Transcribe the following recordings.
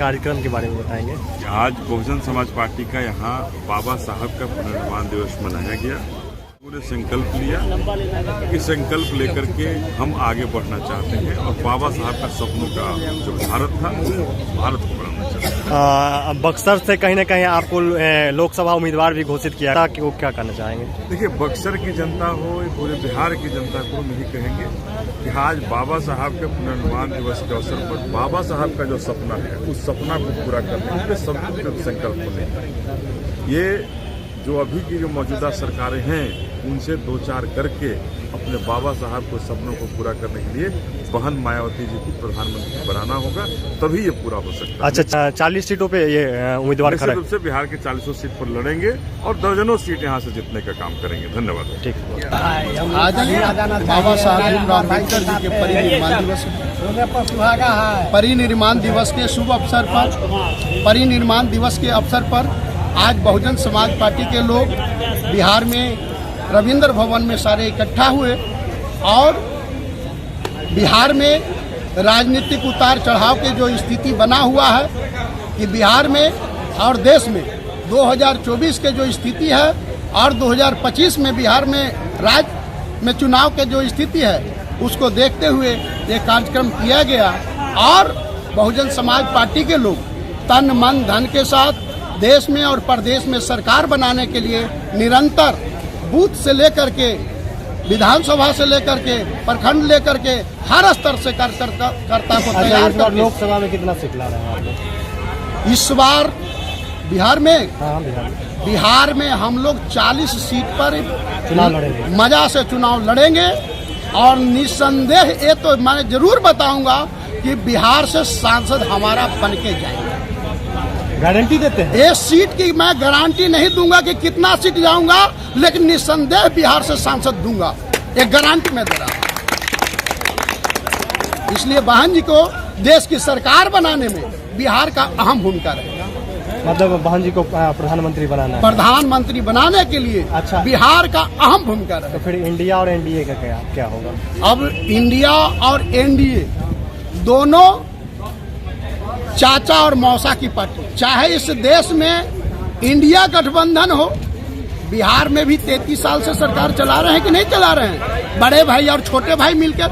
कार्यक्रम के बारे में बताएंगे। आज बहुजन समाज पार्टी का यहाँ बाबा साहब का पुनर्निर्माण दिवस मनाया गया। पूरे संकल्प लिया कि संकल्प लेकर के हम आगे बढ़ना चाहते हैं और बाबा साहब का सपनों का जो भारत था भारत को बनाना चाहते हैं। बक्सर से कहीं ना कहीं आपको लोकसभा उम्मीदवार भी घोषित किया था कि वो क्या करना चाहेंगे? देखिए, बक्सर की जनता हो पूरे बिहार की जनता को हम यही कहेंगे कि आज बाबा साहब के पुनर्निर्माण दिवस के अवसर पर बाबा साहब का जो सपना है उस सपना को पूरा करने के लिए सब कुछ संकल्प लें। ये जो अभी की जो मौजूदा सरकारें हैं उनसे दो चार करके अपने बाबा साहब को सपनों को पूरा करने के लिए बहन मायावती जी को प्रधानमंत्री बनाना होगा, तभी ये पूरा हो सकता है। अच्छा, 40 सीटों पे ये उम्मीदवार खड़ा है। निश्चित रूप से बिहार के 40 सीट पर लड़ेंगे और दर्जनों सीट यहाँ से जीतने का काम करेंगे। धन्यवाद। ठीक। आज बाबा साहब अम्बेडकर जी के परिनिर्माण दिवस परिनिर्माण दिवस के शुभ अवसर पर परिनिर्माण दिवस के अवसर पर आज बहुजन समाज पार्टी के लोग बिहार में रविंद्र भवन में सारे इकट्ठा हुए और बिहार में राजनीतिक उतार चढ़ाव के जो स्थिति बना हुआ है कि बिहार में और देश में 2024 के जो स्थिति है और 2025 में बिहार में राज्य में चुनाव के जो स्थिति है उसको देखते हुए ये कार्यक्रम किया गया और बहुजन समाज पार्टी के लोग तन मन धन के साथ देश में और प्रदेश में सरकार बनाने के लिए निरंतर बूथ से लेकर के विधानसभा से लेकर के प्रखंड लेकर के हर स्तर से कार्यकर्ता को तैयार कर। लोकसभा में कितना सीट ला रहे हैं आप लोग इस बार बिहार में? हाँ, बिहार में हम लोग 40 सीट पर चुनाव लड़ेंगे, मजा से चुनाव लड़ेंगे और निस्संदेह ये तो मैं जरूर बताऊंगा कि बिहार से सांसद हमारा बन के जाएंगे। गारंटी देते हैं? इस सीट की मैं गारंटी नहीं दूंगा कि कितना सीट जाऊंगा, लेकिन निस्संदेह बिहार से सांसद दूंगा, एक गारंटी मैं दे रहा हूं। इसलिए बहन जी को देश की सरकार बनाने में बिहार का अहम भूमिका रहेगा। मतलब बहन जी को प्रधानमंत्री बनाना है? प्रधानमंत्री बनाने के लिए अच्छा, बिहार का अहम भूमिका रहेगा। तो फिर इंडिया और एनडीए का क्या होगा? अब इंडिया और एनडीए दोनों चाचा और मौसा की पार्टी, चाहे इस देश में इंडिया गठबंधन हो, बिहार में भी 33 साल से सरकार चला रहे हैं कि नहीं चला रहे हैं, बड़े भाई और छोटे भाई मिलकर।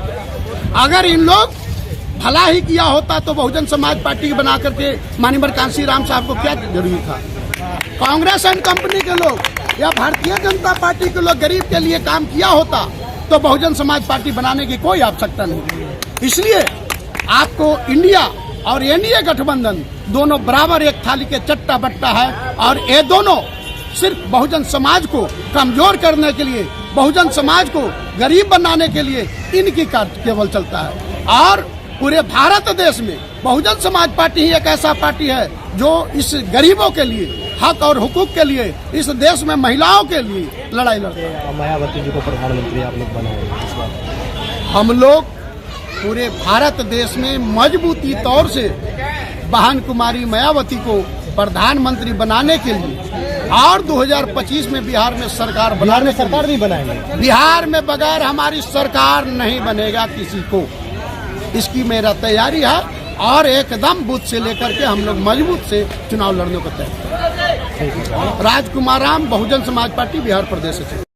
अगर इन लोग भला ही किया होता तो बहुजन समाज पार्टी बना करके माननीय कांसी राम साहब को क्या जरूरी था? कांग्रेस एंड कंपनी के लोग या भारतीय जनता पार्टी के लोग गरीब के लिए काम किया होता तो बहुजन समाज पार्टी बनाने की कोई आवश्यकता नहीं। इसलिए आपको इंडिया और एनडीए गठबंधन दोनों बराबर एक थाली के चट्टा बट्टा है और ये दोनों सिर्फ बहुजन समाज को कमजोर करने के लिए, बहुजन समाज को गरीब बनाने के लिए इनकी कार्य केवल चलता है। और पूरे भारत देश में बहुजन समाज पार्टी ही एक ऐसा पार्टी है जो इस गरीबों के लिए, हक और हुकूक के लिए, इस देश में महिलाओं के लिए लड़ाई लड़ते हैं। मायावती जी को प्रधानमंत्री आप लोग बनाएंगे इस बार? हम लोग पूरे भारत देश में मजबूती तौर से बहन कुमारी मायावती को प्रधानमंत्री बनाने के लिए और 2025 में बिहार में सरकार बनाने, सरकार भी बनाएंगे। बिहार में बगैर हमारी सरकार नहीं बनेगा किसी को, इसकी मेरा तैयारी है और एकदम बूथ से लेकर के हम लोग मजबूत से चुनाव लड़ने को तैयार। राजकुमार राम, बहुजन समाज पार्टी, बिहार प्रदेश से।